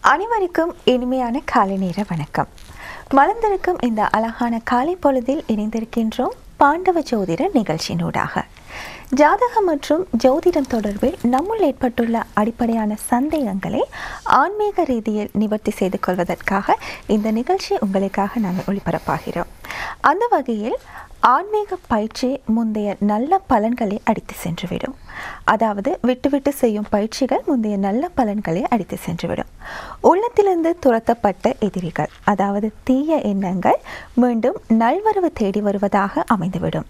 அனைவருக்கும் இனிமையான காலை நேர வணக்கம். மலர்ந்திருக்கும் இந்த அழகான காலை பொழுதில் இணைந்திருக்கின்றோம் பாண்டவ ஜோதிட நிகழ்ச்சியினூடாக. ஜாதகம் மற்றும் ஜோதிடம் தொடர்பில் நம்முள் ஏற்பட்டுள்ள அடிப்படையான சந்தேகங்களை ஆன்மீக ரீதியில் நிவர்த்தி செய்து கொள்வதற்காக இந்த நிகழ்ச்சி உங்களுக்காக நாங்கள் ஒளிபரப்பாகிறோம். அந்த வகையில் ஆன்மீக பயிற்சி முந்தைய நல்ல பலன்களை அடித்து சென்றுவிடும். அதாவது விட்டுவிட்டு செய்யும் பயிற்சிகள் முந்தைய நல்ல பலன்களை அடித்து சென்றுவிடும். உள்ளத்திலிருந்து துரத்தப்பட்ட எதிரிகள், அதாவது தீய எண்ணங்கள் மீண்டும் நல்வரவு தேடி வருவதாக அமைந்துவிடும்.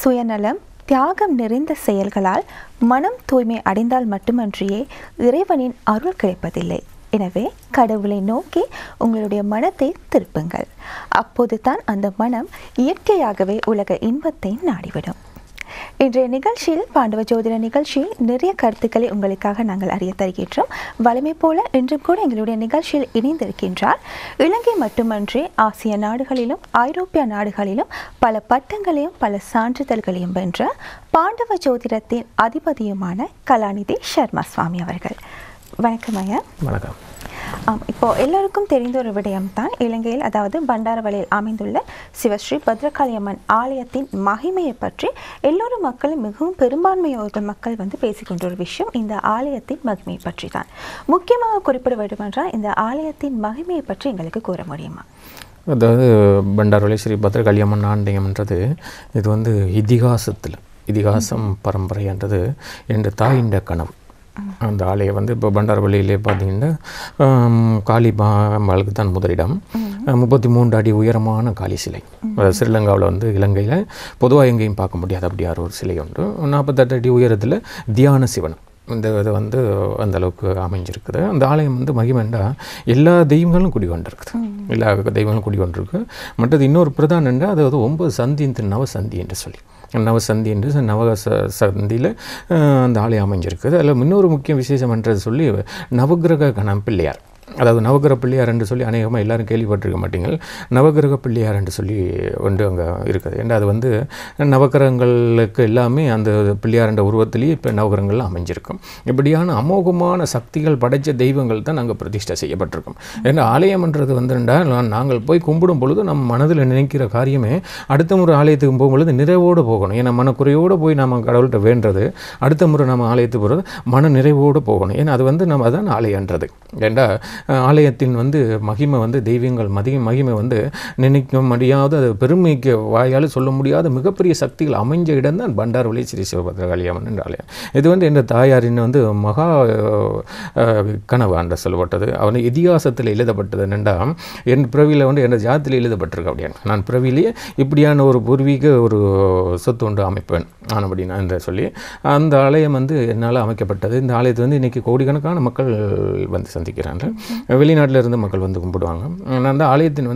சுயநலம், தியாகம் நிறைந்த செயல்களால் மனம் தூய்மை அடைந்தால் மட்டுமன்றியே இறைவனின் அருள் கிடைப்பதில்லை. எனவே கடவுளை நோக்கி உங்களுடைய மனத்தை திருப்புங்கள். அப்போது தான் அந்த மனம் இயற்கையாகவே உலக இன்பத்தை நாடிவிடும். இன்றைய நிகழ்ச்சியில் பாண்டவ ஜோதிட நிகழ்ச்சியில் நிறைய கருத்துக்களை உங்களுக்காக நாங்கள் அறிய தருகின்றோம். வலிமை போல இன்றும் கூட எங்களுடைய நிகழ்ச்சியில் இணைந்திருக்கின்றார் இலங்கை மட்டுமன்றி ஆசிய நாடுகளிலும் ஐரோப்பிய நாடுகளிலும் பல பட்டங்களையும் பல சான்றிதழ்களையும் வென்ற பாண்டவ ஜோதிடத்தின் அதிபதியுமான கலாநிதி சர்மா சுவாமி அவர்கள். வணக்கம் ஐயா. வணக்கம். இப்போ எல்லோருக்கும் தெரிந்த ஒரு விடயம்தான், இலங்கையில் அதாவது பண்டாரவளையில் அமைந்துள்ள சிவஸ்ரீ பத்ரகாளியம்மன் ஆலயத்தின் மகிமையை பற்றி எல்லோரும் மக்களும் மிகவும் பெரும்பான்மையோர்கள் மக்கள் பேசிக்கொண்ட ஒரு விஷயம் இந்த ஆலயத்தின் மகிமையை பற்றி தான். முக்கியமாக குறிப்பிட வேண்டுமென்றால் இந்த ஆலயத்தின் மகிமையை பற்றி எங்களுக்கு கூற முடியுமா? அதாவது பண்டாரவளை ஸ்ரீ பத்ரகாளியம்மன் ஆலயம்ன்றது இது இதிகாசம் பரம்பரைன்றது என்ற தாயின் கனவு. அந்த ஆலயம் இப்போ பண்டாரவளியிலே பார்த்தீங்கன்னா காளிபாளுக்கு தான் முதலிடம். 33 அடி உயரமான காளி சிலை. ஸ்ரீலங்காவில் இலங்கையில் பொதுவாக எங்கேயும் பார்க்க முடியாது அப்படியார் ஒரு சிலை உண்டு. 48 அடி உயரத்தில் தியான சிவனம் இந்த இது அந்த அளவுக்கு அமைஞ்சிருக்குது. அந்த ஆலயம் மகிமண்டா எல்லா தெய்வங்களும் குடிகொண்டிருக்குது. எல்லா தெய்வங்களும் குடிகொண்டிருக்கு. மற்றது இன்னொரு பிரதான என்றால் அதாவது 9 சந்தி நவசந்தி என்று சொல்லி நவசந்தி என்று சந்தியில் அந்த ஆலயம் அமைஞ்சிருக்குது. அதில் இன்னொரு முக்கிய விசேஷம் என்றது சொல்லி நவகிரக கணம் பிள்ளையார், அதாவது நவகிரக பிள்ளையார் என்று சொல்லி அநேகமாக எல்லோரும் கேள்விப்பட்டிருக்க மாட்டீங்கள். நவகிரக பிள்ளையார் என்று சொல்லி ஒன்று அங்கே இருக்குது. ஏன்னா அது நவகிரகங்களுக்கு எல்லாமே அந்த பிள்ளையார் என்ற உருவத்திலேயே இப்போ நவகிரகங்கள் அமைஞ்சிருக்கும். இப்படியான அமோகமான சக்திகள் படைத்த தெய்வங்கள் தான் நாங்கள் பிரதிஷ்டை செய்யப்பட்டிருக்கோம். ஏன்னா ஆலயம்ன்றது நாங்கள் போய் கும்பிடும் பொழுது நம்ம மனதில் நினைக்கிற காரியமே அடுத்த முறை ஆலயத்துக்கு போகும்பொழுது நிறைவோடு போகணும். ஏன்னா மனக்குறையோடு போய் நம்ம கடவுள்கிட்ட வேண்டது, அடுத்த முறை நம்ம ஆலயத்துக்கு போகிறது மன நிறைவோடு போகணும். ஏன்னா அது நம்ம அதான் ஆலயன்றது. ஏன்னா ஆலயத்தின் மகிமை தெய்வங்கள் மகிமை நினைக்க முடியாத, அது பெருமைக்கு வாயால் சொல்ல முடியாத மிகப்பெரிய சக்திகள் அமைஞ்ச இடம் தான் பண்டாரவளை ஸ்ரீ சிவபத்ரகாளியம்மன் என்ற ஆலயம். இது என்ற தாயாரின் மகா கனவு என்று சொல்லப்பட்டது. அவன் இதிகாசத்தில் எழுதப்பட்டது என்னென்னா, என் பிறவியில் என் ஜாதத்தில் எழுதப்பட்டிருக்கு. அப்படியான நான் பிறவிலேயே இப்படியான ஒரு பூர்வீக ஒரு சொத்து ஒன்று அமைப்பேன் ஆனபடினா என்று சொல்லி அந்த ஆலயம் என்னால் அமைக்கப்பட்டது. இந்த ஆலயத்தை இன்றைக்கி கோடிக்கணக்கான மக்கள் சந்திக்கிறாங்க. வெளிநாட்டில் இருந்து மக்கள் கும்பிடுவாங்க. அந்த ஆலயத்தின்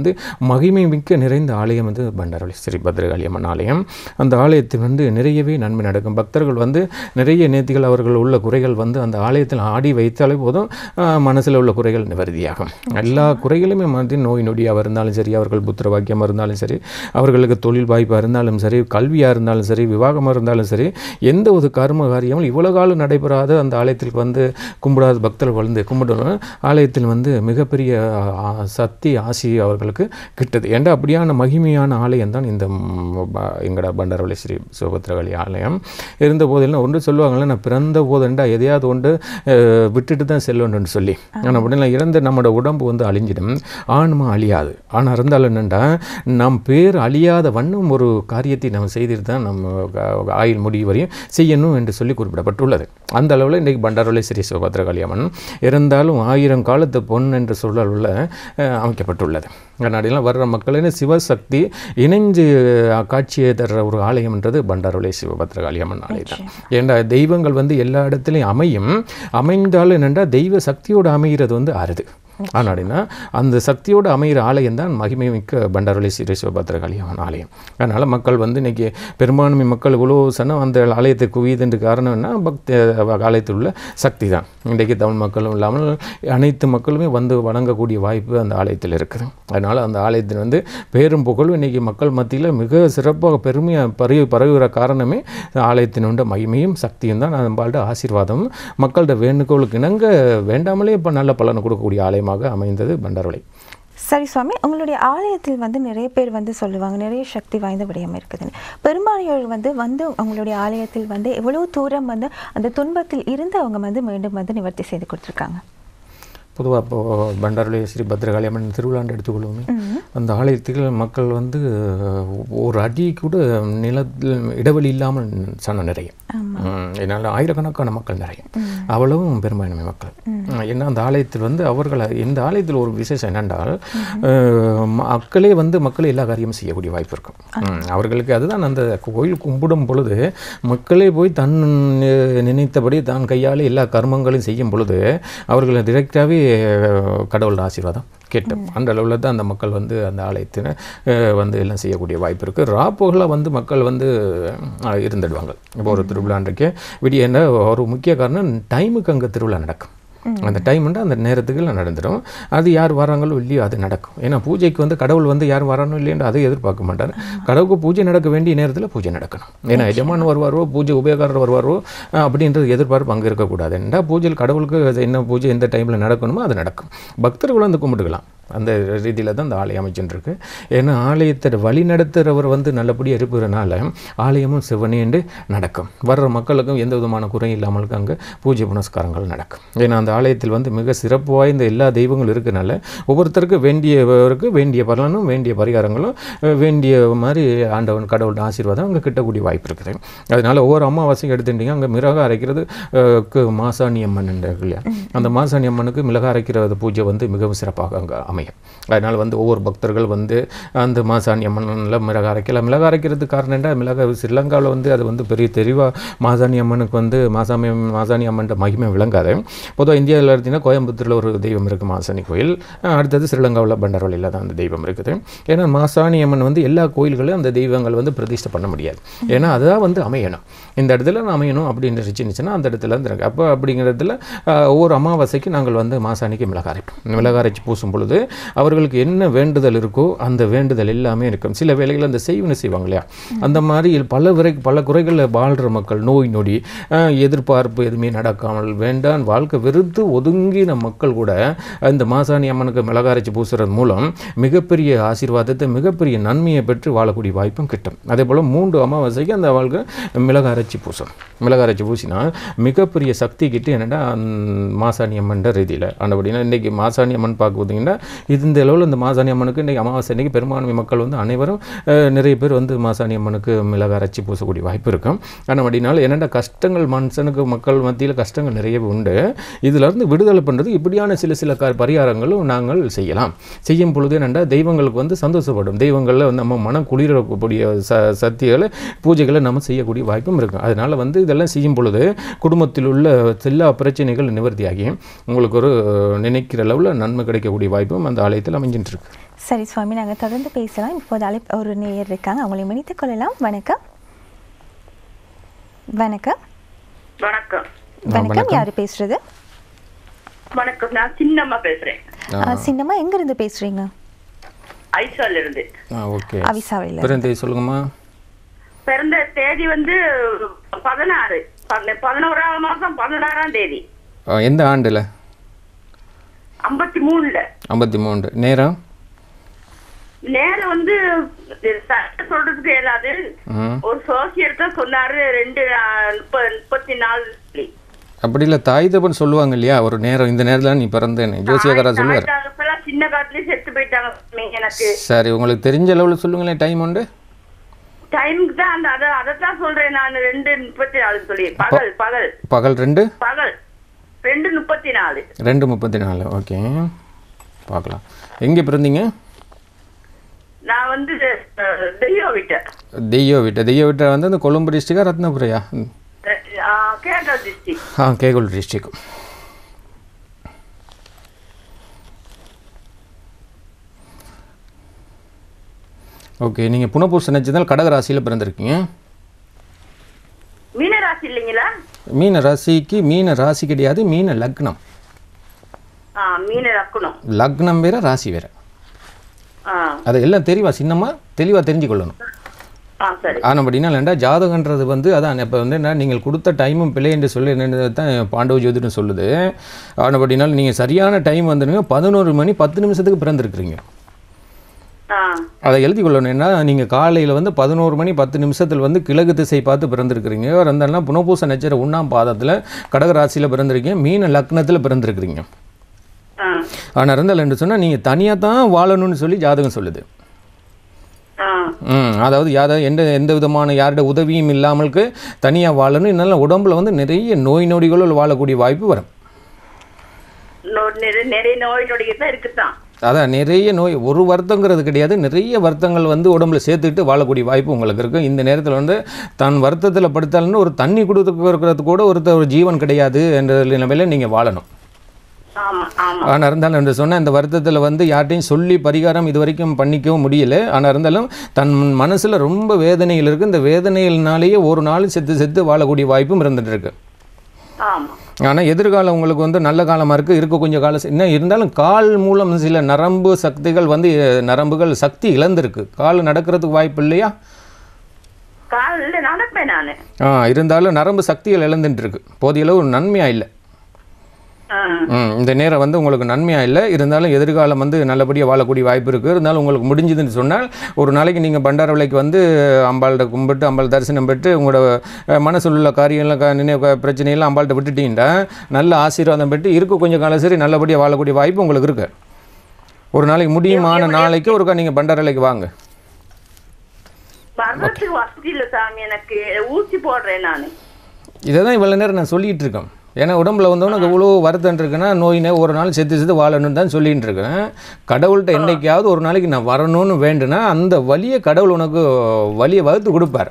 மகிமை மிக்க நிறைந்த ஆலயம் பண்டாரவளை ஸ்ரீ பத்ரகாளியம்மன் ஆலயம். அந்த ஆலயத்தில் நிறையவே நன்மை நடக்கும். பக்தர்கள் நிறைய நேர்த்திகள் அவர்கள் உள்ள குறைகள் அந்த ஆலயத்தில் ஆடி வைத்தாலே போதும் மனசில் உள்ள குறைகள் நிவர்த்தியாகும். எல்லா குறைகளுமே நோய் நொடியாக இருந்தாலும் சரி, அவர்கள் புத்திர வாக்கியமாக இருந்தாலும் சரி, அவர்களுக்கு தொழில் வாய்ப்பாக இருந்தாலும் சரி, கல்வியாக இருந்தாலும் சரி, விவாகமாக இருந்தாலும் சரி, எந்த ஒரு கர்ம காரியமும் இவ்வளோ காலம் நடைபெறாத அந்த ஆலயத்தில் கும்பிடாத பக்தர்கள் கும்பிடணும். ஆலயத்தில் மிகப்பெரிய சக்தி ஆசி அவர்களுக்கு கிட்டது. ஏன்னா அப்படியான மகிமையான ஆலயம் தான் இந்த எங்கட பண்டாரவளை ஸ்ரீ சிவபத்ரகாளி ஆலயம். இருந்த போதெல்லாம் ஒன்று சொல்லுவாங்கள்ல, நான் பிறந்த போதுண்டா எதையாவது ஒன்று விட்டுட்டு தான் செல்லணும்னு சொல்லி. ஆனால் அப்படின்னா இறந்த நம்மளோட உடம்பு அழிஞ்சிடும், ஆன்மா அழியாது. ஆனால் இருந்தாலும் என்னென்னா நம் பேர் அழியாத வண்ணம் ஒரு காரியத்தை நம்ம செய்துட்டு தான் நம்ம ஆயுள் முடிவு வரையும் செய்யணும் என்று சொல்லி குறிப்பிடப்பட்டுள்ளது. அந்த அளவில் இன்றைக்கு பண்டாரவளை ஸ்ரீ சிவபத்ரகாளி அம்மன் இருந்தாலும் 1000 காலத்து பொன் என்ற சூழலுள்ள அமைக்கப்பட்டுள்ளது. கர்நாடகெல்லாம் வர்ற மக்களின் சிவசக்தி இணைஞ்சு காட்சியை தர்ற ஒரு ஆலயம்ன்றது பண்டாரவளை சிவபத்ரகாளி அம்மன் ஆலயம் தான். ஏன்னா தெய்வங்கள் எல்லா இடத்துலையும் அமைந்தாலும் என்னென்னா தெய்வ சக்தியோடு அமைகிறது அருது. அப்படின்னா அந்த சக்தியோடு அமைகிற ஆலயம் தான் மகிமை மிக்க பண்டாரவளை ஸ்ரீ சிவபத்ரகாளி ஆலயம். அதனால் மக்கள் வந்து இன்றைக்கி பெரும்பான்மை மக்கள் இவ்வளோ சனம் அந்த ஆலயத்தை குவியுதுன்ற காரணம்னா பக்தி ஆலயத்தில் உள்ள சக்தி தான். இன்றைக்கு தமிழ் மக்களும் இல்லாமல் அனைத்து மக்களுமே வந்து வணங்கக்கூடிய வாய்ப்பு அந்த ஆலயத்தில் இருக்குது. அதனால் அந்த ஆலயத்தில் வந்து பேரும் புகழும் இன்றைக்கி மக்கள் மத்தியில் மிக சிறப்பாக பெருமையாக பரவுகிற காரணமே ஆலயத்தினுடைய மகிமையும் சக்தியும் தான். நம்மளோட ஆசீர்வாதம் மக்களோட வேண்டுகோளுக்கு இணங்க வேண்டாமலே இப்போ நல்ல பலனை கொடுக்கக்கூடிய ஆலயமாக அமைந்தது பண்டாரவளை. சரி சுவாமி, உங்களுடைய ஆலயத்தில் வந்து நிறைய பேர் வந்து சொல்லுவாங்க நிறைய சக்தி வாய்ந்த விடயம் இருக்குதுன்னு. பெரும்பாலானோர் வந்து அவங்களுடைய ஆலயத்தில் வந்து எவ்வளோ தூரம் வந்து அந்த துன்பத்தில் இருந்து அவங்க வந்து மீண்டும் வந்து நிவர்த்தி செய்து கொடுத்துருக்காங்க. பொதுவாக இப்போது பண்டாரவளை ஸ்ரீ பத்ரகாளி அம்மன் திருவிழாண்டு எடுத்துக்கொள்வோமே, அந்த ஆலயத்தில் மக்கள் வந்து ஒரு அடி கூட நிலத்தில் இடைவெளி இல்லாமல் சனம் நிறைய, என்னால் ஆயிரக்கணக்கான மக்கள் நிறைய, அவ்வளவும் பெரும்பான்மை மக்கள். ஏன்னா அந்த ஆலயத்தில் வந்து அவர்களை இந்த ஆலயத்தில் ஒரு விசேஷம் என்னென்றால் மக்களே வந்து மக்களை எல்லா காரியமும் செய்யக்கூடிய வாய்ப்பு இருக்கும். அவர்களுக்கு அதுதான் அந்த கோயில் கும்பிடும் பொழுது மக்களே போய் தன் நினைத்தபடி தான் கையால் எல்லா கர்மங்களையும் செய்யும் பொழுது அவர்களை டிரெக்டாகவே கடவுளோட ஆசீர்வாதம் கேட்டோம். அந்த அளவில் தான் அந்த மக்கள் வந்து அந்த ஆலயத்தினை வந்து எல்லாம் செய்யக்கூடிய வாய்ப்பு இருக்குது. ராப்போகலாக வந்து மக்கள் வந்து இருந்துடுவாங்க. இப்போ ஒரு திருவிழான்றக்கே விடிய என்ன ஒரு முக்கிய காரணம் டைமுக்கு அங்கே திருவிழா நடக்கும். அந்த டைம்னா அந்த நேரத்துக்கு நடந்துடும். அது யார் வராங்களோ இல்லையோ அது நடக்கும். ஏன்னா பூஜைக்கு வந்து கடவுள் வந்து யார் வரானோ இல்லையோ அதை எதிர்பார்க்க மாட்டார். கடவுளுக்கு பூஜை நடக்க வேண்டிய நேரத்தில் பூஜை நடக்கணும். ஏன்னா எஜமான் வருவாரோ பூஜை உபயோகக்காரர் வருவாரோ அப்படின்றது எதிர்பார்ப்பு அங்கே இருக்கக்கூடாது. ஏன்னா பூஜையில் கடவுளுக்கு என்ன பூஜை எந்த டைமில் நடக்கணுமோ அது நடக்கும். பக்தர்கள் வந்து கும்பிட்டுக்கலாம். அந்த ரீதியில் தான் அந்த ஆலயம் அமைச்சுருக்கு. ஏன்னா ஆலயத்தை வழி நடத்துகிறவர் வந்து நல்லபடியாக இருப்பதுனால ஆலயமும் சிவனேண்டு நடக்கும். வர்ற மக்களுக்கும் எந்த விதமான குறையும் இல்லாமலுக்கு அங்கே பூஜை புனஸ்காரங்கள் நடக்கும். ஏன்னா அந்த ஆலயத்தில் வந்து மிக சிறப்பு வாய்ந்த எல்லா தெய்வங்களும் இருக்கிறனால ஒவ்வொருத்தருக்கும் வேண்டிய பலனும் வேண்டிய பரிகாரங்களும் வேண்டிய மாதிரி ஆண்டவன் கடவுளோட ஆசீர்வாதம் அங்கே கிட்டக்கூடிய வாய்ப்பு இருக்குது. அதனால் ஒவ்வொரு அமாவாசையும் எடுத்துட்டீங்க அங்கே மிளகாய் அரைக்கிறது மாசாணி அம்மன் இல்லையா, அந்த மாசாணி அம்மனுக்கு மிளகாய் அரைக்கிற பூஜை வந்து மிகவும் சிறப்பாக அங்கே அமையும். அதனால் வந்து ஒவ்வொரு பக்தர்கள் வந்து அந்த மாசாணி அம்மனில் மிளகாய் அரைக்கலாம். மிளகாய் அரைக்கிறதுக்கு காரணம் என்ன, மிளகாய் ஸ்ரீலங்காவில் வந்து அது வந்து பெரிய தெளிவாக மாசாணி அம்மனுக்கு வந்து மாசாணி அம்மன் மகிமை விளங்காது. பொதுவாக இந்தியாவில் எடுத்திங்கன்னா கோயம்புத்தூரில் ஒரு தெய்வம் இருக்குது மாசாணி கோயில். அடுத்தது ஸ்ரீலங்காவில் பண்டாரவளையில் தான் அந்த தெய்வம் இருக்குது. ஏன்னா மாசாணி அம்மன் வந்து எல்லா கோயில்களும் அந்த தெய்வங்கள் வந்து பிரதிஷ்டை பண்ண முடியாது. ஏன்னா அதுதான் வந்து அமையணும், இந்த இடத்துல அமையணும் அப்படின்னு இருந்துச்சுன்னா அந்த இடத்துல இருந்து இருக்கு. அப்போ அப்படிங்கிறதுல ஒவ்வொரு அமாவாசைக்கு நாங்கள் வந்து மாசாணிக்கு மிளகாய் அரைப்போம். மிளகாய் அரைச்சி பூசும் பொழுது அவர்களுக்கு என்ன வேண்டுதல் இருக்கோ அந்த வேண்டுதல் எல்லாமே இருக்கும். சில வேளைகள் அந்த செய்வனை செய்வாங்க இல்லையா, அந்த மாதிரி பல குறைகளில் வாழ்கிற மக்கள் நோய் நொடி எதிர்பார்ப்பு எதுவுமே நடக்காமல் வேண்டாம் வாழ்க்கை வெறுத்து ஒதுங்கின மக்கள் கூட இந்த மாசாணி அம்மனுக்கு மிளகாய் அரைச்சி பூசுறது மூலம் மிகப்பெரிய ஆசீர்வாதத்தை மிகப்பெரிய நன்மையை பெற்று வாழக்கூடிய வாய்ப்பும் கிட்டும். அதே போல் 3 அமாவாசைக்கு அந்த வாழ்க்கை மிளகாய் அரைச்சி பூசணும். மிளகாய் அரைச்சி பூசினா மிகப்பெரிய சக்தி கிட்ட என்னென்னா மாசாணி அம்மன் ரீதியில் ஆனபடினா இன்றைக்கி மாசாணி அம்மன் பார்க்குறீங்கன்னா இந்த அளவில் இந்த மாசாணி அம்மனுக்கு இன்றைக்கி அமாவாசை இன்றைக்கி பெரும்பான்மை மக்கள் வந்து அனைவரும் நிறைய பேர் வந்து மாசாணி அம்மனுக்கு மிளகாய் அரைச்சி பூசக்கூடிய வாய்ப்பு இருக்கும். ஆனால் அப்படினால என்னென்ன கஷ்டங்கள் மனுஷனுக்கு மக்கள் மத்தியில் கஷ்டங்கள் நிறையவே உண்டு. இதிலிருந்து விடுதலை பண்ணுறது இப்படியான சில பரிகாரங்களும் நாங்கள் செய்யும் பொழுது என்னென்னா தெய்வங்களுக்கு வந்து சந்தோஷப்படும். தெய்வங்களில் வந்து நம்ம மனம் குளிரக்கூடிய சக்திகளை பூஜைகளை நம்ம செய்யக்கூடிய வாய்ப்பும் இருக்கும். அதனால் வந்து இதெல்லாம் செய்யும் பொழுது குடும்பத்தில் உள்ள எல்லா பிரச்சனைகள் நிவர்த்தியாகி உங்களுக்கு ஒரு நினைக்கிற அளவில் நன்மை கிடைக்கக்கூடிய வாய்ப்பும் அந்த ஆலயத்தில் அமைஞ்சிட்டு இருக்கு. சரி சுவாமி, நாங்கள் தொடர்ந்து பேசலாம். இப்போது ஒரு நேயர் இருக்காங்க, அவங்களை இணைத்துக் கொள்ளலாம். வணக்கம். வணக்கம். வணக்கம். வணக்கம், யாரு பேசுறது? வணக்கம், நான் சின்னம்மா பேசுறேன். சின்னம்மா, எங்க இருந்து பேசுறீங்க? ஐசால இருந்து. ஓகே, அவிசாவில. பிறந்த சொல்லுங்கம்மா. பிறந்த தேதி வந்து 11ஆம் மாசம் 16ஆம் தேதி. எந்த ஆண்டுல? 53. நேரம் வந்து சொல்றதுக்கு இயலாது. ஒரு சோசியர் தான் சொன்னாரு 2:34. அப்படி இல்லை, தாய் தப்பன் சொல்லுவாங்க இல்லையா, ஒரு நேரம் இந்த நேரத்தில் நீ பிறந்தேன்னு ஜோசியக்காரா சொல்லுவார். சின்ன காலத்துலயே செத்து போயிட்டாங்க எனக்கு. சரி, உங்களுக்கு தெரிஞ்ச அளவில் சொல்லுங்களேன். டைம் உண்டு? டைமுக்கு தான் அதைத்தான் சொல்றேன் நான். 2:34 சொல்லி பகல் 2:34. ஓகே, பார்க்கலாம். எங்கே பிறந்தீங்க? நான் வந்து தெய்யோ விட்ட வந்து அந்த கொழும்பு டிஸ்ட்ரிக்டா ரத்னபுரையா? Kegalle district. Kegalle district. Okay, நீங்கள் புனர்பூச நட்சத்திரம் கடக ராசியில் பிறந்திருக்கீங்க. மீன ராசி இல்லைங்களா? மீன ராசிக்கு மீன ராசி கிடையாது, மீன லக்னம். மீன லக்னம். லக்னம் வேற ராசி வேற. அது எல்லாம் தெளிவாக தெரிஞ்சுக்கொள்ளணும். ஆனபடினா இல்லைண்டா ஜாதகன்றது வந்து அதான் இப்போ வந்து என்ன நீங்கள் கொடுத்த டைமும் பிள்ளை என்று சொல்லி என்னது தான் பாண்டவ ஜோதிடம் சொல்லுது. ஆனபடினால் நீங்கள் சரியான டைம் வந்துடுங்க. 11 மணி 10 நிமிஷத்துக்கு பிறந்திருக்கிறீங்க. அதை எழுதி கொள்ளணும். ஏன்னா நீங்கள் காலையில் வந்து 11 மணி 10 நிமிஷத்தில் வந்து கிழக்கு திசை பார்த்து பிறந்திருக்கிறீங்க. இருந்தாலும் புனர்பூச நட்சத்திரம் 1ஆம் பாதத்தில் கடகராசியில் பிறந்திருக்கீங்க, மீன லக்னத்தில் பிறந்திருக்கிறீங்க. ஆனால் இருந்தாலும் என்று சொன்னால் நீங்கள் தனியாக தான் வாழணும்னு சொல்லி ஜாதகம் சொல்லுது. அதாவது எந்த விதமான யாரோட உதவியும் இல்லாமலுக்கு தனியாக வாழணும். இதனால உடம்புல வந்து நிறைய நோய் நொடிகளோடு வாழக்கூடிய வாய்ப்பு வரும். நிறைய நோய் நொடிகள் தான் இருக்குதான். அதான் நிறைய நோய், ஒரு வருத்தங்கிறது கிடையாது, நிறைய வருத்தங்கள் வந்து உடம்புல சேர்த்துக்கிட்டு வாழக்கூடிய வாய்ப்பு உங்களுக்கு இருக்குது. இந்த நேரத்தில் வந்து தான் வருத்தத்தில் படுத்தாலுன்னு ஒரு தண்ணி கொடுத்துக்கிறது கூட ஒரு ஜீவன் கிடையாது என்ற நிலைமையில் நீங்கள் வாழணும். ஆனால் இருந்தாலும் என்று சொன்னால் இந்த வருத்தத்தில் வந்து யார்ட்டையும் சொல்லி பரிகாரம் இது வரைக்கும் பண்ணிக்கவும் முடியல. ஆனால் இருந்தாலும் தன் மனசில் ரொம்ப வேதனையில் இருக்குது. இந்த வேதனையினாலேயே ஒரு நாள் செத்து வாழக்கூடிய வாய்ப்பும் இருந்துட்டு இருக்கு. ஆனால் எதிர்காலம் உங்களுக்கு வந்து நல்ல காலமாக இருக்க கொஞ்சம் காலம் இன்னும் இருந்தாலும் கால் மூலம் சில நரம்பு சக்திகள் வந்து நரம்புகள் சக்தி இழந்திருக்கு. கால் நடக்கிறதுக்கு வாய்ப்பு இல்லையா? இருந்தாலும் நரம்பு சக்திகள் இழந்துட்டு இருக்கு. போதிய அளவு நன்மையாக இல்லை. இந்த நேரம் வந்து உங்களுக்கு நன்மையாக இல்லை. இருந்தாலும் எதிர்காலம் வந்து நல்லபடியாக வாழக்கூடிய வாய்ப்பு இருக்குது. இருந்தாலும் உங்களுக்கு முடிஞ்சதுன்னு சொன்னால் ஒரு நாளைக்கு நீங்கள் பண்டாரவளைக்கு வந்து அம்பாள்கிட்ட கும்பிட்டு அம்பாள் தரிசனம் பெற்று உங்களோட மனசில் உள்ள காரியங்கள்லாம் நினைவு பிரச்சனையெல்லாம் அம்பாள்கிட்ட விட்டுட்டீங்கன்னா நல்ல ஆசீர்வாதம் பெற்று கொஞ்சம் காலம் சரி நல்லபடியாக வாழக்கூடிய வாய்ப்பு உங்களுக்கு இருக்கு. ஒரு நாளைக்கு முடியுமான நாளைக்கு ஒருக்கா நீங்கள் பண்டாரவளைக்கு வாங்க. இதை தான் இவ்வளோ நேரம் நான் சொல்லிகிட்டு இருக்கேன். ஏன்னா உடம்புல வந்தவனுக்கு இவ்வளோ வருத்தம் இருக்குன்னா நோயினே ஒரு நாள் செத்து வாழணும்னு தான் சொல்லிகிட்டு இருக்கேன். கடவுள்கிட்ட என்றைக்காவது ஒரு நாளைக்கு நான் வரணும்னு வேண்டுனா அந்த வலியை கடவுள் உனக்கு வலியை வகுத்து கொடுப்பார்.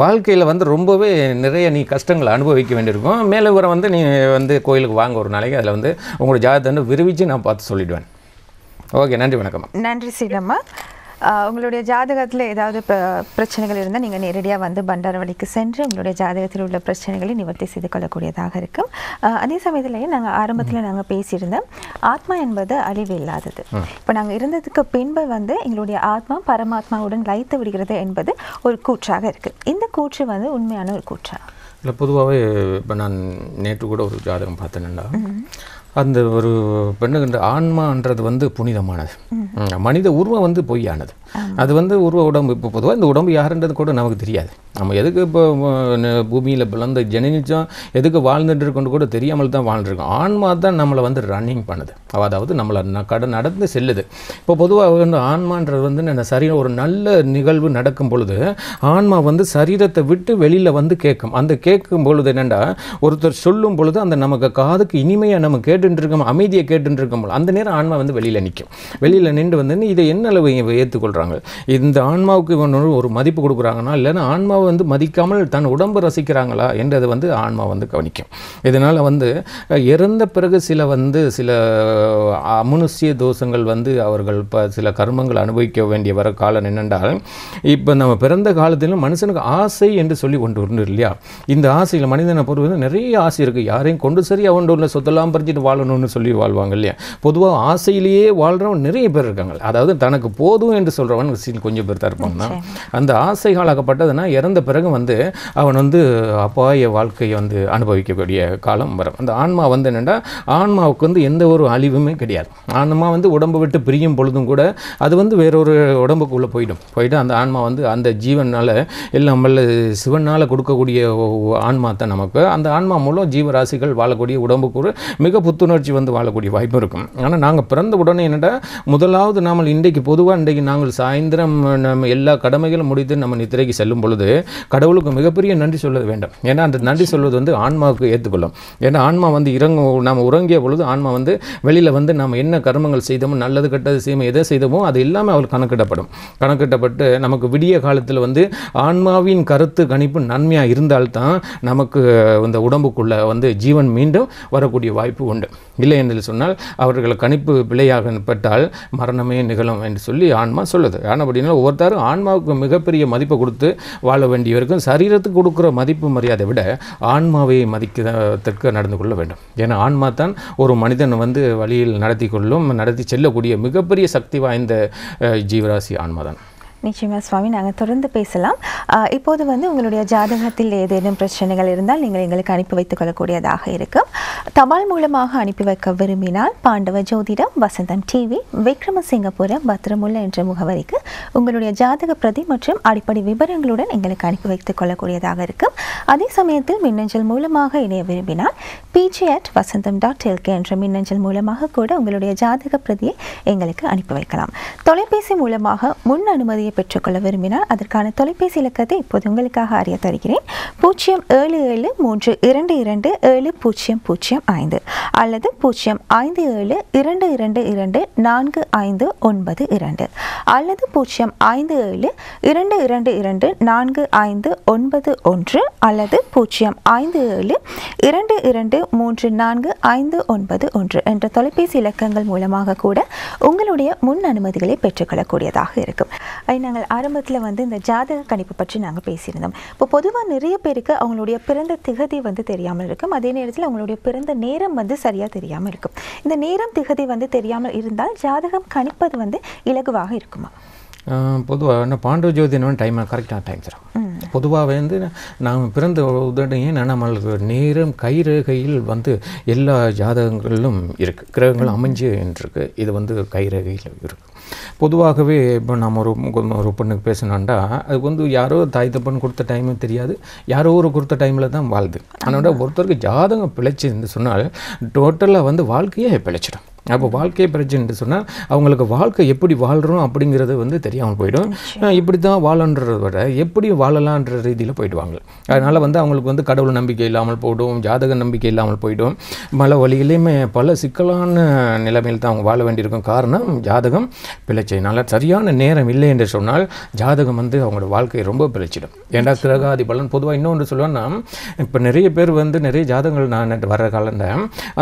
வாழ்க்கையில் வந்து ரொம்பவே நிறைய நீ கஷ்டங்களை அனுபவிக்க வேண்டியிருக்கும். மேலே வர வந்து நீ வந்து கோயிலுக்கு வாங்க ஒரு நாளைக்கு. அதில் வந்து உங்களோட ஜாதகத்தை விரிவிச்சு நான் பார்த்து சொல்லிவிடுவேன். ஓகே, நன்றி, வணக்கம். நன்றி சீனம்மா. உங்களுடைய ஜாதகத்தில் ஏதாவது பிரச்சனைகள் இருந்தால் நீங்கள் நேரடியாக வந்து பண்டாரவளிக்கு சென்று உங்களுடைய ஜாதகத்தில் உள்ள பிரச்சனைகளை நிவர்த்தி செய்து கொள்ளக்கூடியதாக இருக்கும். அதே சமயத்திலேயே நாங்கள் ஆரம்பத்தில் பேசியிருந்தோம், ஆத்மா என்பது அழிவு இல்லாதது. இப்போ நாங்கள் இருந்ததுக்கு பின்பு வந்து எங்களுடைய ஆத்மா பரமாத்மாவுடன் லயித்து விடுகிறது என்பது ஒரு கூற்றாக இருக்குது. இந்த கூற்று வந்து உண்மையான ஒரு கூற்றா? இல்லை, பொதுவாகவே இப்போ நான் நேற்று கூட ஒரு ஜாதகம் பார்த்தேன்னா அந்த ஒரு பெண்ணுகின்ற ஆன்மான்றது வந்து புனிதமானது. மனித உருவம் வந்து பொய்யானது. அது வந்து உருவ உடம்பு. இப்போ பொதுவாக இந்த உடம்பு யாருன்றது கூட நமக்கு தெரியாது. நம்ம எதுக்கு இப்போ பூமியில் பிறந்த ஜனிச்சோம், எதுக்கு வாழ்ந்துட்டு இருக்கோன்னு கூட தெரியாமல் தான் வாழ்ந்துருக்கோம். ஆன்மா தான் நம்மளை வந்து ரன்னிங் பண்ணுது. அதாவது நம்மளை நடந்து செல்லுது. இப்போ பொதுவாக வந்து ஆன்மான்றது வந்து சரீரம் ஒரு நல்ல நிகழ்வு நடக்கும் பொழுது ஆன்மா வந்து சரீரத்தை விட்டு வெளியில் வந்து கேட்கும். அந்த கேட்கும் பொழுது என்னென்னா ஒருத்தர் சொல்லும் பொழுது அந்த நமக்கு காதுக்கு இனிமையாக நம்ம கேட்டுருக்கோம், அமைதியை கேட்டுருக்கோம். அந்த நேரம் ஆன்மா வந்து வெளியில் நிற்கும். வெளியில் நின்று வந்து இதை என்ன அளவு ஏற்றுக்கொள்கிறாங்க, இந்த ஆன்மாவுக்கு ஒரு மதிப்பு கொடுக்குறாங்கன்னா இல்லைன்னா ஆன்மாவை வந்து மதிக்காமல் தன் உடம்பு ரசிக்கிறாங்களா என்றது வந்து ஆன்மா வந்து கவனிக்கும். இதனால் வந்து இறந்த பிறகு சில அமனுஷ்ய தோஷங்கள் வந்து அவர்கள் சில கர்மங்கள் அனுபவிக்க வேண்டிய வர காலம் என்னென்றால், இப்போ நம்ம பிறந்த காலத்திலும் மனுஷனுக்கு ஆசை என்று சொல்லி கொண்டு வரணும் இல்லையா? இந்த ஆசையில் மனிதனை பொறுத்து நிறைய ஆசை இருக்குது. யாரையும் கொண்டு சரி அவன் உள்ள சொத்தெல்லாம் பறிச்சுட்டு வாழணும்னு சொல்லி வாழ்வாங்க இல்லையா? பொதுவாக ஆசையிலேயே வாழ்கிறவன் நிறைய பேர் இருக்காங்க. அதாவது தனக்கு போதும் என்று சொல்கிறவன் கொஞ்சம் பேர் தான் இருப்பாங்கன்னா அந்த ஆசைகளாகப்பட்டதுன்னா இறந்த பிறகு வந்து அவன் வந்து அபாய வாழ்க்கையை வந்து அனுபவிக்கக்கூடிய காலம் வரும். அந்த ஆன்மா வந்து என்னென்னா ஆன்மாவுக்கு வந்து எந்த ஒரு அழிவுமே கிடையாது. ஆன்மா வந்து உடம்பை விட்டு பிரியும் பொழுதும் கூட அது வந்து வேறொரு உடம்புக்குள்ளே போயிட்டு அந்த ஆன்மா வந்து அந்த ஜீவனால் எல்லாம் வல்ல சிவனால் கொடுக்கக்கூடிய ஆன்மா தான் நமக்கு. அந்த ஆன்மா மூலம் ஜீவராசிகள் வாழக்கூடிய உடம்புக்கு ஒரு மிக புத்துணர்ச்சி வந்து வாழக்கூடிய வாய்ப்பு இருக்கும். ஆனால் நாங்கள் பிறந்த உடனே என்னடா முதலாவது நாம் இன்றைக்கு பொதுவாக இன்றைக்கு நாங்கள் சாயந்தரம் நம்ம எல்லா கடமைகளும் முடித்து நம்ம நித்திரைக்கு செல்லும் பொழுது கடவுளுக்கு மிகப்பெரிய நன்றி சொல்ல வேண்டும். ஏன்னா அந்த நன்றி சொல்வது வந்து ஆன்மாவுக்கு ஏற்றுக்கொள்ளும். ஏன்னா ஆன்மா வந்து நாம் உறங்கிய பொழுது ஆன்மா வந்து வெளியில் வந்து நம்ம என்ன கர்மங்கள் செய்தோமோ, நல்லது கெட்டது செய்யமோ, எதை செய்தோமோ அது எல்லாமே அவள் கணக்கிடப்பட்டு நமக்கு விடிய காலத்தில் வந்து ஆன்மாவின் கருத்து கணிப்பு நன்மையாக இருந்தால்தான் நமக்கு இந்த உடம்புக்குள்ளே வந்து ஜீவன் மீண்டும் வரக்கூடிய வாய்ப்பு உண்டு. இல்லை என்று சொன்னால் அவர்கள் கணிப்பு பிழையாக பட்டால் மரணமே நிகழும் என்று சொல்லி ஆன்மா சொல்லுது. ஆனால் அப்படின்னா ஒவ்வொருத்தரும் ஆன்மாவுக்கு மிகப்பெரிய மதிப்பை கொடுத்து வாழ வேண்டியவருக்கும் சரீரத்துக்கு கொடுக்குற மதிப்பு மரியாதை விட ஆன்மாவை மதிக்கிறதுக்கு நடந்து கொள்ள வேண்டும். ஏன்னா ஆன்மா தான் ஒரு மனிதன் வந்து வழியில் நடத்தி செல்லக்கூடிய மிகப்பெரிய சக்தி வாய்ந்த ஜீவராசி ஆன்மா தான். நிச்சயமாக சுவாமி, நாங்கள் தொடர்ந்து பேசலாம். இப்போது வந்து உங்களுடைய ஜாதகத்தில் ஏதேனும் பிரச்சனைகள் இருந்தால் நீங்கள் எங்களுக்கு அனுப்பி வைத்துக் கொள்ளக்கூடியதாக இருக்கும். தபால் மூலமாக அனுப்பி வைக்க விரும்பினால் பாண்டவ ஜோதிடம், வசந்தம் டிவி, விக்ரமசிங்கபுரம், பத்திரமுல்ல என்ற முகவரிக்கு உங்களுடைய ஜாதக பிரதி மற்றும் அடிப்படை விவரங்களுடன் எங்களுக்கு அனுப்பி வைத்துக் கொள்ளக்கூடியதாக இருக்கும். அதே சமயத்தில் மின்னஞ்சல் மூலமாக இணைய விரும்பினால் pg@vasantham.lk என்ற மின்னஞ்சல் மூலமாக கூட உங்களுடைய ஜாதக பிரதியை எங்களுக்கு அனுப்பி வைக்கலாம். தொலைபேசி மூலமாக முன் அனுமதியை பெற்றுக்கொள்ள விரும்பினால் அதற்கான தொலைபேசி இலக்கத்தை இப்போது உங்களுக்காக அறிய தருகிறேன். 07732270005 அல்லது 05722245592 அல்லது 05722245591 அல்லது 05722345591 என்ற தொலைபேசி இலக்கங்கள் மூலமாக கூட உங்களுடைய முன் அனுமதிகளை பெற்றுக்கொள்ளக்கூடியதாக இருக்கும். நாங்கள் ஆரம்பத்தில் வந்து இந்த ஜாதக கணிப்பு பற்றி நாங்கள் பேசியிருந்தோம். இப்போ பொதுவாக நிறைய பேருக்கு அவங்களுடைய பிறந்த திகதி வந்து தெரியாமல் இருக்கும். அதே நேரத்தில் அவங்களுடைய பிறந்த நேரம் வந்து சரியாக தெரியாமல் இருக்கும். இந்த நேரம் திகதி வந்து தெரியாமல் இருந்தால் ஜாதகம் கணிப்பது வந்து இலகுவாக இருக்குமா? பொதுவாக பாண்டவ ஜோதிடம் கரெக்டான டைம் தரும். பொதுவாக வந்து நாம் பிறந்த உடனே நம்மளுக்கு நேரம் கைரேகையில் வந்து எல்லா ஜாதகங்களிலும் இருக்குது, கிரகங்கள் அமைஞ்சு இருக்கு. இது வந்து கைரேகையில் இருக்குது. பொதுவாகவே இப்போ நம்ம ஒரு பொண்ணுக்கு பேசணுன்னா அதுக்கு வந்து யாரோ தாய் தப்பன் கொடுத்த டைமும் தெரியாது, யாரோ ஒரு கொடுத்த டைமில் தான் வாழுது. அதனோட ஒருத்தருக்கு ஜாதகம் பிழைச்சுன்னு சொன்னால் டோட்டலாக வந்து வாழ்க்கையே பிழைச்சிடும். அப்போ வாழ்க்கையை பிரச்சனைன்னு சொன்னால் அவங்களுக்கு வாழ்க்கை எப்படி வாழ்கிறோம் அப்படிங்கிறது வந்து தெரியாமல் போயிடும். இப்படி தான் வாழன்றதை விட எப்படி வாழலான்ற ரீதியில் போயிடுவாங்க. அதனால் வந்து அவங்களுக்கு வந்து கடவுள் நம்பிக்கை இல்லாமல் போய்டும், ஜாதக நம்பிக்கை இல்லாமல் போய்டும். பல வழியிலையுமே பல சிக்கலான நிலைமையில் தான் அவங்க வாழ வேண்டியிருக்கும். காரணம் ஜாதகம் பிழைச்சதுனால. சரியான நேரம் இல்லை என்று சொன்னால் ஜாதகம் வந்து அவங்களோட வாழ்க்கையை ரொம்ப பிழைச்சிடும். ஏண்டா கிரகாதி பலன் பொதுவாக இன்னொன்று சொல்லுவேன்னா, இப்போ நிறைய பேர் வந்து நிறைய ஜாதகங்கள் நான் வர்ற காலண்ட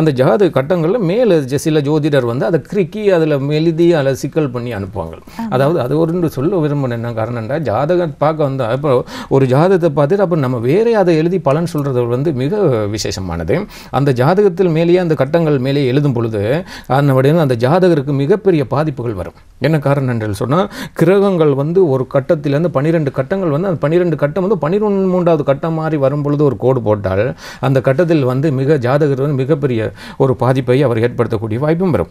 அந்த ஜாதக கட்டங்களில் மேலே சில ஜோதிடர் வந்து அதை கிறுக்கி அதில் எழுதி அதில் சிக்கல் பண்ணி அனுப்புவாங்க. அதாவது அது ஒரு சொல்ல விரும்பின என்ன காரணம்னா, ஜாதகம் பார்க்க வந்தால் இப்போ ஒரு ஜாதகத்தை பார்த்துட்டு அப்புறம் நம்ம வேறே அதை எழுதி பலன் சொல்கிறது வந்து மிக விசேஷமானது. அந்த ஜாதகத்தில் மேலேயே அந்த கட்டங்கள் மேலே எழுதும் பொழுது அந்த ஜாதகருக்கு மிகப்பெரிய பாதிப்புகள் வரும். என்ன காரணம் என்று சொன்னால், கிரகங்கள் வந்து ஒரு கட்டத்திலேருந்து 12 கட்டங்கள் வந்து அந்த 12 கட்டம் வந்து 13வது கட்டம் மாதிரி வரும் பொழுது ஒரு கோடு போட்டால் அந்த கட்டத்தில் வந்து ஜாதகர் வந்து மிகப்பெரிய ஒரு பாதிப்பை அவர் ஏற்படுத்தக்கூடிய வாய்ப்பும் வரும்.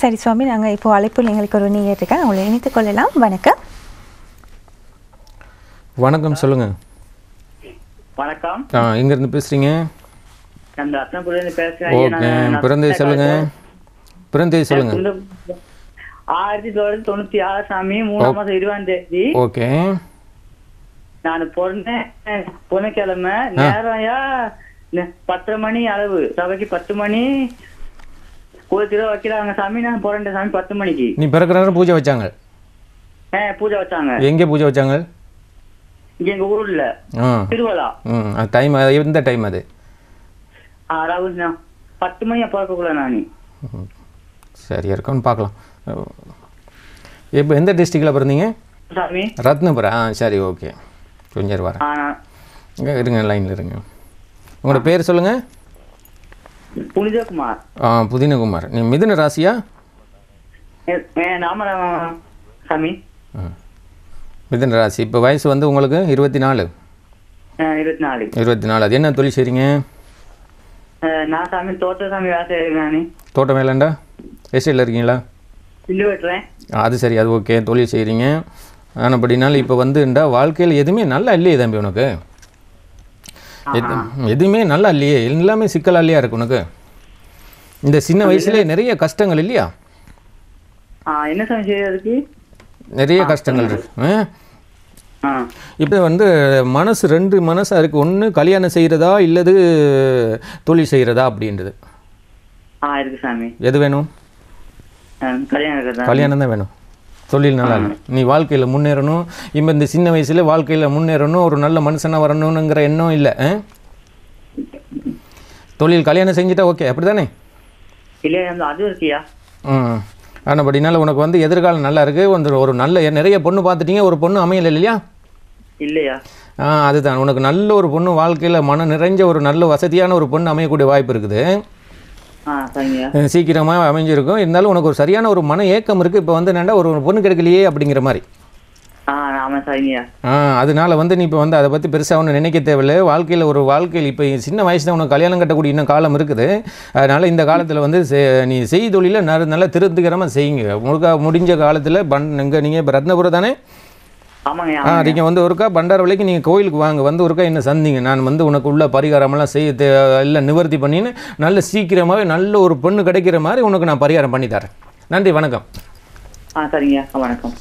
சரி சுவாமி, நாங்கள் இப்போ அழைப்பில் எங்களுக்கு ஒரு நீங்க இருக்கேன், அவங்களை இணைத்துக் கொள்ளலாம். வணக்கம். வணக்கம், சொல்லுங்க. வணக்கம். எங்கேருந்து பேசுறீங்க? நான் ரத்னபுரியிலிருந்து பேசுறேன். ஓகே, பிறந்தேதி சொல்லுங்க. பிறந்தேதி சொல்லுங்க. 1996 சாமி, 3ஆம் மாதம் 20ஆம் தேதி. ஓகே. நான் பிறந்தேன் புதன்கிழமை. நேரம் 10 மணி அளவு, சபைக்கு 10 மணி கோயிலுக்கு வைக்கிறாங்க சாமி. நான் பிறந்தேன் சாமி 10 மணிக்கு. நீ பிறக்கிற பூஜை வச்சாங்க? பூஜை வச்சாங்க. எங்கே பூஜை வச்சாங்க? இங்க எங்க ஊர்ல திருவிழா. டைம் எந்த டைம் அது? அதாவது 10 மணி பிறக்கக்குள்ள நானு. சரி இருக்கும்னு பார்க்கலாம். இப்போ எந்த டிஸ்ட்ரிக்டில் பிறந்தீங்க? சாமி ரத்னபுரம். சரி, ஓகே, கொஞ்சம் வரேன். இருங்க, லைனில் இருங்க. உங்களோட பேர் சொல்லுங்கள். புனிதகுமார். புதினகுமார். நீ மிதுன ராசியா? சாமி மிதுன ராசி. இப்போ வயசு வந்து உங்களுக்கு 24. 24. அது என்ன தொழில் செய்கிறீங்க? நான் சாமி தோட்ட சாமி வேலை செய்கிறேன். தோட்டம் வேலைண்டா? எஸ்டேட்டில் இருக்கீங்களா? இண்டு வெட்டுறேன். அது சரி, அது ஓகே, தொழில் செய்கிறீங்க. ஆனால் அப்படின்னாலும் இப்போ வந்துண்டா வாழ்க்கையில் எதுவுமே நல்லா இல்லையே தம்பி உனக்கு. எதுவுமே நல்லா இல்லையே, எல்லாமே சிக்கலா இல்லையா இருக்கு உனக்கு? இந்த சின்ன வயசுலேயே நிறைய கஷ்டங்கள் இல்லையா? என்ன சாமி செய்யறதுக்கு நிறைய கஷ்டங்கள் இருக்கு. இப்போ வந்து மனசு 2 மனசாக இருக்குது. ஒன்று கல்யாணம் செய்கிறதா இல்லது தொழில் செய்கிறதா அப்படின்றது. இருக்கு சாமி. எது வேணும்? கல்யாணம் தான் வேணும். தொழில் நல்லா இல்லை. நீ வாழ்க்கையில் முன்னேறணும். இப்போ இந்த சின்ன வயசில் வாழ்க்கையில் முன்னேறணும், ஒரு நல்ல மனுஷனாக வரணுங்கிற எண்ணம் இல்லை. தொழில் கல்யாணம் செஞ்சுட்டா ஓகே, அப்படி தானே? இல்லையா அதுவும் இருக்கியா? அப்படினால உனக்கு வந்து எதிர்காலம் நல்லா இருக்குது. ஒரு நல்ல நிறைய பொண்ணு பார்த்துட்டீங்க, ஒரு பொண்ணு அமையலை இல்லையா? இல்லையா? அதுதான் உனக்கு நல்ல ஒரு பொண்ணு வாழ்க்கையில் மன நிறைஞ்ச ஒரு நல்ல வசதியான ஒரு பொண்ணு அமையக்கூடிய வாய்ப்பு இருக்குது. சீக்கிரமாக அமைஞ்சிருக்கும். இருந்தாலும் உனக்கு ஒரு சரியான ஒரு மன ஏக்கம் இருக்குது. இப்போ வந்து என்னென்னா ஒரு பொண்ணு கிடைக்கலையே அப்படிங்கிற மாதிரி. அதனால வந்து நீ இப்போ வந்து அதை பற்றி பெருசாக ஒன்று நினைக்க தேவையில்லை. வாழ்க்கையில் இப்போ சின்ன வயசு தான் உனக்கு கல்யாணம் கட்டக்கூடிய இன்னும் காலம் இருக்குது. அதனால் இந்த காலத்தில் வந்து நீ தொழிலை நல்லா திருப்திகரமாக செய்யுங்க. முடிஞ்ச காலத்தில் நீங்கள் இப்போ ரத்னபுரம் தானே? நீங்கள் வந்து ஒருக்கா பண்டாரவளைக்கு நீங்கள் கோயிலுக்கு வாங்க, வந்து ஒருக்கா என்ன சந்திங்க. நான் வந்து உனக்கு உள்ள பரிகாரமெல்லாம் செய்ய எல்லாம் நிவர்த்தி பண்ணின்னு நல்ல சீக்கிரமாகவே நல்ல ஒரு பொண்ணு கிடைக்கிற மாதிரி உனக்கு நான் பரிகாரம் பண்ணி தரேன். நன்றி, வணக்கம். சரிங்க, வணக்கம்.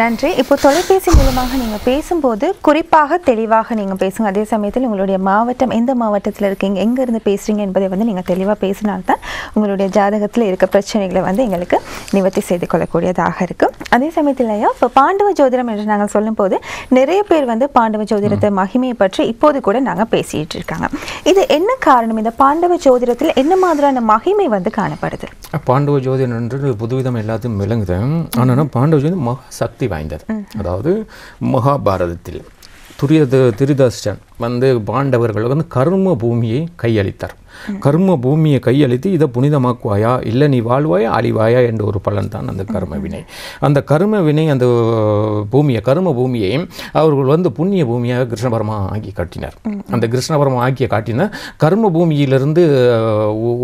நன்றி. இப்போ தொலைபேசி மூலமாக நீங்கள் பேசும்போது குறிப்பாக தெளிவாக நீங்கள் பேசுங்க. அதே சமயத்தில் உங்களுடைய மாவட்டம் எந்த மாவட்டத்தில் இருக்கீங்க, எங்கேருந்து பேசுகிறீங்க என்பதை வந்து நீங்கள் தெளிவாக பேசினால்தான் உங்களுடைய ஜாதகத்தில் இருக்க பிரச்சனைகளை வந்து எங்களுக்கு நிவர்த்தி செய்து கொள்ளக்கூடியதாக இருக்கும். அதே சமயத்தில் ஐயா, இப்போ பாண்டவ ஜோதிடம் என்று நாங்கள் சொல்லும்போது நிறைய பேர் வந்து பாண்டவ ஜோதிடத்தை மகிமையை பற்றி இப்போது கூட நாங்கள் பேசிகிட்டு இருக்காங்க. இது என்ன காரணம்? இந்த பாண்டவ ஜோதிடத்தில் என்ன மாதிரியான மகிமை வந்து காணப்படுது? பாண்டவ ஜோதிடம்ன்றது புதுவிதம் எல்லாத்தையும் விளங்குது. ஆனால் பாண்டவ ஜோதிடம் மகா சக்தி வாய்ந்தது. அதாவது மகாபாரதத்தில் திரிதர்ஷன் வந்து பாண்டவர்கள் வந்து கர்ம பூமியை கையளித்தார். கர்ம பூமியை கையளித்து இதை புனிதமாக்குவாயா இல்லை நீ வாழ்வாயா அழிவாயா என்ற ஒரு பலன் தான் அந்த கர்ம வினை. அந்த கர்ம வினை அந்த கர்ம பூமியை அவர்கள் வந்து புண்ணிய பூமியாக கிருஷ்ணபரமா ஆக்கி காட்டினார். அந்த கிருஷ்ணபரமா ஆக்கிய காட்டின கர்ம பூமியிலிருந்து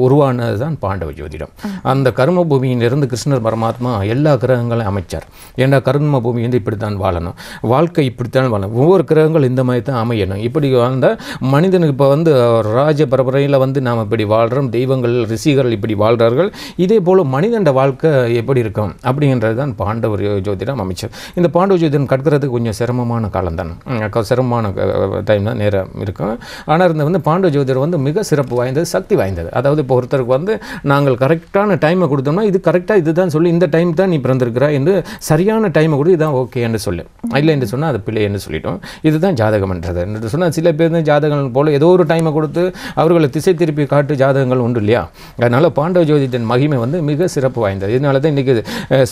உருவானது தான் பாண்டவ ஜோதிடம். அந்த கர்ம பூமியிலிருந்து கிருஷ்ணர் பரமாத்மா எல்லா கிரகங்களையும் அமைச்சார். ஏன்னா கர்ம பூமி வந்து இப்படித்தான் வாழணும், வாழ்க்கை இப்படித்தான் வாழணும், ஒவ்வொரு கிரகங்கள் இந்த மாதிரி தான் அமையணும். இப்படி வாழ்ந்த மனிதனுக்கு இப்போ வந்து ராஜ பரம்பரையில் வந்து நாம் இப்படி வாழ்கிறோம், தெய்வங்கள் ரிஷிகள் இப்படி வாழ்கிறார்கள். இதே போல் மனிதண்ட வாழ்க்கை எப்படி இருக்கும் அப்படின்றது தான் பாண்டவர் ஜோதிடம் அமைச்சர். இந்த பாண்டவ ஜோதிடம் கற்கிறதுக்கு கொஞ்சம் சிரமமான காலம் தான், சிரமமான டைம் தான் நேரம் இருக்கும். ஆனால் இந்த வந்து பாண்டவ ஜோதிடம் வந்து மிக சிறப்பு வாய்ந்தது, சக்தி வாய்ந்தது. அதாவது இப்போ ஒருத்தருக்கு வந்து நாங்கள் கரெக்டான டைமை கொடுத்தோம்னா இது கரெக்டாக இதுதான் சொல்லி இந்த டைம் தான் நீ பிறந்திருக்கிறா என்று சரியான டைமை கொடு, இதுதான் ஓகே என்று சொல்லு, இல்லை என்று சொன்னால் அது பிள்ளை என்று சொல்லிட்டோம். இதுதான் ஜாதகம்ன்றது என்று சொன்னால் சில பேர் ஜாதகங்கள் போல் ஏதோ ஒரு டைமை கொடுத்து அவர்களை திசை திருப்பி காட்டு ஜாதகங்கள் உண்டு இல்லையா? அதனால் பாண்டவ ஜோதிடத்தின் மகிமை வந்து மிக சிறப்பு வாய்ந்தது. இதனால தான் இன்றைக்கி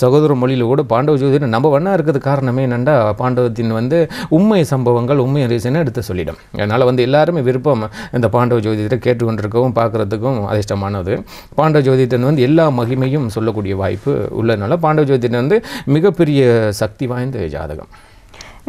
சகோதர மொழியில் கூட பாண்டவ ஜோதிடம் நம்ம ஒன்றா இருக்கிறது காரணமே என்னென்னா பாண்டவத்தின் வந்து உண்மை சம்பவங்கள் உண்மை ரீசனை எடுத்து சொல்லிடும். அதனால் வந்து எல்லாருமே விருப்பம் இந்த பாண்டவ ஜோதிடத்தை கேட்டுக்கொண்டிருக்கவும் பார்க்குறதுக்கும் அதிர்ஷ்டமானது. பாண்டவ ஜோதிடத்தின் வந்து எல்லா மகிமையும் சொல்லக்கூடிய வாய்ப்பு உள்ளதுனால பாண்டவ ஜோதிடம் வந்து மிகப்பெரிய சக்தி வாய்ந்த ஜாதகம்.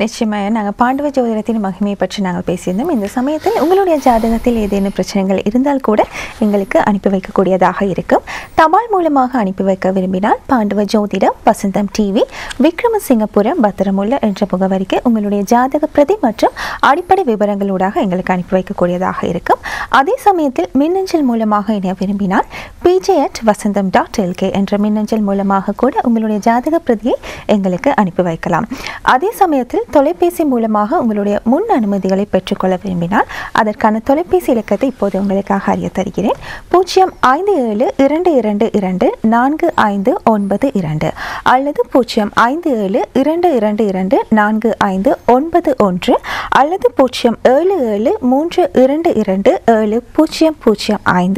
நிச்சயமாக நாங்கள் பாண்டவ ஜோதிடத்தின் மகிமையை பற்றி நாங்கள் பேசியிருந்தோம். இந்த சமயத்தில் உங்களுடைய ஜாதகத்தில் ஏதேனும் பிரச்சனைகள் இருந்தால் கூட எங்களுக்கு அனுப்பி வைக்கக்கூடியதாக இருக்கும். தபால் மூலமாக அனுப்பி வைக்க விரும்பினால் பாண்டவ ஜோதிடம், வசந்தம் டிவி, விக்ரமசிங்கபுரம், பத்திரமுல்ல என்ற முகவரிக்கு உங்களுடைய ஜாதக பிரதி மற்றும் அடிப்படை விவரங்களூடாக எங்களுக்கு அனுப்பி வைக்கக்கூடியதாக இருக்கும். அதே சமயத்தில் மின்னஞ்சல் மூலமாக இணைய விரும்பினால் pj@vasantham.lk என்ற மின்னஞ்சல் மூலமாக கூட உங்களுடைய ஜாதக பிரதியை எங்களுக்கு அனுப்பி வைக்கலாம். அதே சமயத்தில் தொலைபேசி மூலமாக உங்களுடைய முன் அனுமதிகளை பெற்றுக்கொள்ள விரும்பினால் அதற்கான தொலைபேசி இலக்கத்தை இப்போது உங்களுக்காக அறிய தருகிறேன். 05722245592 அல்லது 05722245591 அல்லது 07732227005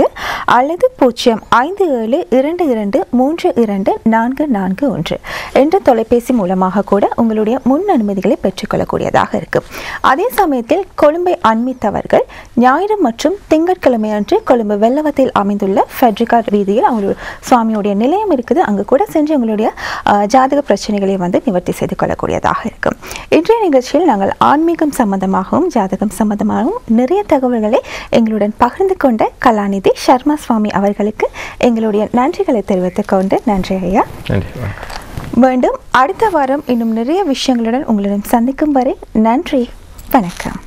அல்லது 057222441 என்ற தொலைபேசி மூலமாக கூட உங்களுடைய முன் அனுமதிகளை பெற்றுக்கொள்ளக்கூடியதாக இருக்கும். அதே சமயத்தில் கொழும்பை அண்மித்தவர்கள் ஞாயிறு மற்றும் திங்கட்கிழமை அன்று கொழும்பு வெள்ளவத்தில் அமைந்துள்ள ஃபெட்ரிகா வீதியில் அவங்களுடைய சுவாமியுடைய நிலையம் இருக்குது. அங்கு கூட சென்று உங்களுடைய ஜாதக பிரச்சனைகளை வந்து நிவர்த்தி செய்து கொள்ளக்கூடியதாக இருக்கும். இன்றைய நிகழ்ச்சியில் நாங்கள் ஆன்மீகம் சம்பந்தமாகவும் ஜாதகம் சம்பந்தமாகவும் நிறைய தகவல்களை எங்களுடன் பகிர்ந்து கொண்ட கலாநிதி சர்மா சுவாமி அவர்களுக்கு எங்களுடைய நன்றிகளை தெரிவித்துக் கொண்டு நன்றி ஐயா. மீண்டும் அடுத்த வாரம் இன்னும் நிறைய விஷயங்களுடன் உங்களிடம் சந்திக்கும் வரை நன்றி, வணக்கம்.